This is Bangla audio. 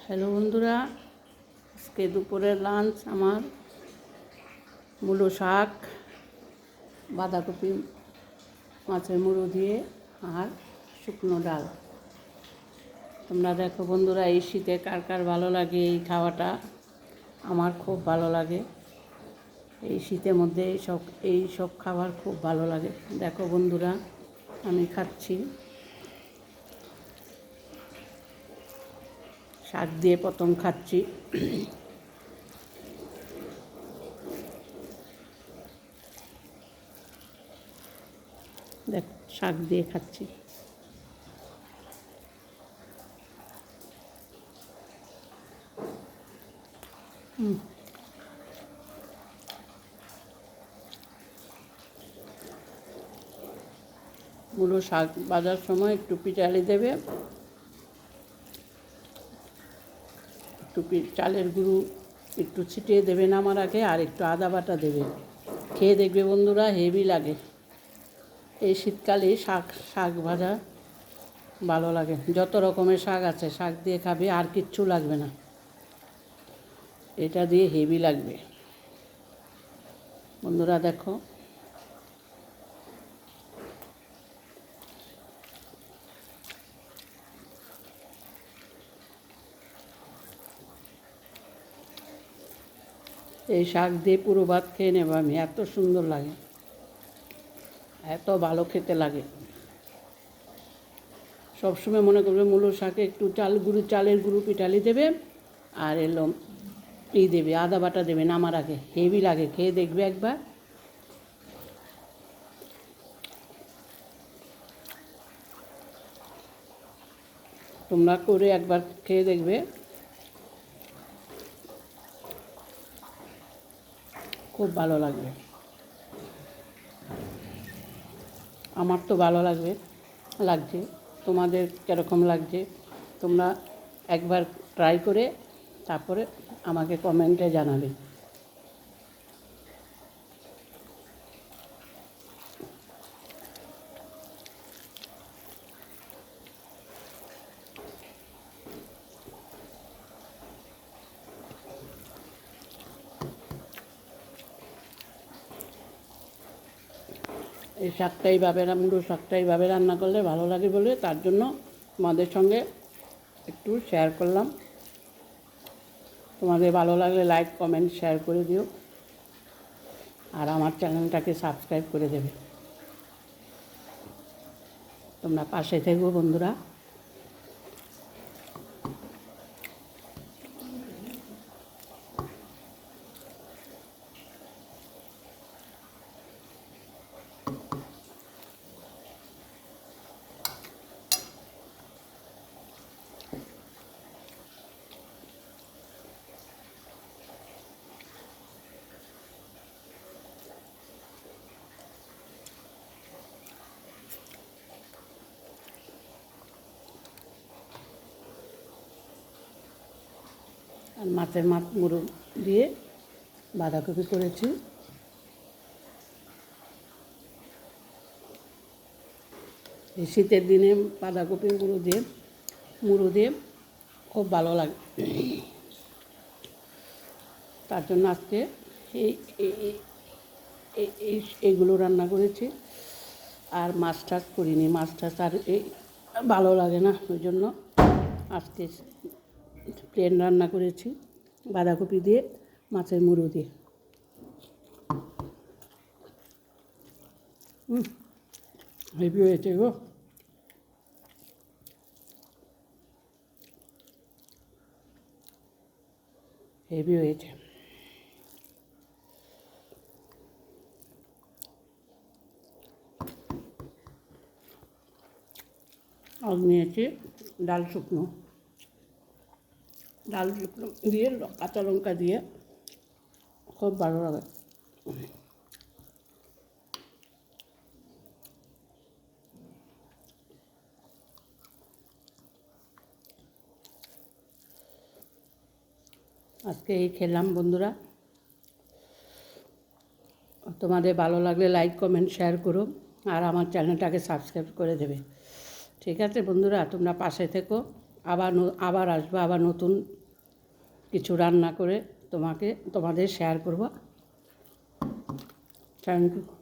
হ্যালো বন্ধুরা, আজকে দুপুরের লাঞ্চ আমার মূলো শাক, বাঁধাকপি, মাছের মুড়ো দিয়ে আর শুকনো ডাল। তোমরা দেখো বন্ধুরা, এই শীতে কার কার ভালো লাগে এই খাওয়াটা? আমার খুব ভালো লাগে। এই শীতের মধ্যে এই সব খাবার খুব ভালো লাগে। দেখো বন্ধুরা, আমি খাচ্ছি। শাক দিয়ে প্রথম খাচ্ছি। দেখ, শাক দিয়ে খাচ্ছি। মুলো শাক ভাজার সময় একটু পিটালি দেবে, একটু চালের গুঁড়ো একটু ছিটিয়ে দেবে নামার আগে, আর একটু আদা বাটা দেবে। খেয়ে দেখবে বন্ধুরা, হেভি লাগে। এই শীতকালে শাক ভাজা ভালো লাগে। যত রকমের শাক আছে শাক দিয়ে খাবে, আর কিচ্ছু লাগবে না। এটা দিয়ে হেভি লাগবে বন্ধুরা। দেখো, এই শাক দিয়ে পুরো ভাত খেয়ে নেব আমি। এত সুন্দর লাগে, এত ভালো খেতে লাগে। সবসময় মনে করবে মূলো শাকে একটু চালের গুঁড়ো পিটালি দেবে, আর দেবে, আদা বাটা দেবে নামার আগে। হেভি লাগে, খেয়ে দেখবে একবার। তোমরা করে একবার খেয়ে দেখবে, খুব ভালো লাগবে। আমার তো ভালো লাগছে। তোমাদের কীরকম লাগছে তোমরা একবার ট্রাই করে তারপরে আমাকে কমেন্টে জানাবে। এই শাকটা মুলো শাকটা এইভাবে রান্না করলে ভালো লাগে বলে, তার জন্য তোমাদের সঙ্গে একটু শেয়ার করলাম। তোমাদের ভালো লাগলে লাইক, কমেন্ট, শেয়ার করে দিও, আর আমার চ্যানেলটাকে সাবস্ক্রাইব করে দেবে। তোমরা পাশে থেকো বন্ধুরা। আর মাছের মুড়ো দিয়ে বাঁধাকপি করেছি। এই শীতের দিনে বাঁধাকপি মুড়ো দিয়ে খুব ভালো লাগে। তার জন্য আজকে এইগুলো রান্না করেছি। আর মাছ টাছ করিনি, মাছ টাছ আর ভালো লাগে না, ওই জন্য আজকে প্লেন রান্না করেছি বাঁধাকপি দিয়ে, মাছের মুড়ো দিয়ে। হেভি হয়েছে গো। হেভি হয়েছে। আর নিয়েছি ডাল শুকনো দিয়ে কাঁচা লঙ্কা দিয়ে, খুব ভালো লাগে। আজকে এই খেলাম বন্ধুরা। তোমাদের ভালো লাগলে লাইক, কমেন্ট, শেয়ার করো, আর আমার চ্যানেলটাকে সাবস্ক্রাইব করে দেবে। ঠিক আছে বন্ধুরা, তোমরা পাশে থেকো। আবার আসবো আবার নতুন কিছু রান্না করে তোমাদের শেয়ার করব। Thank you.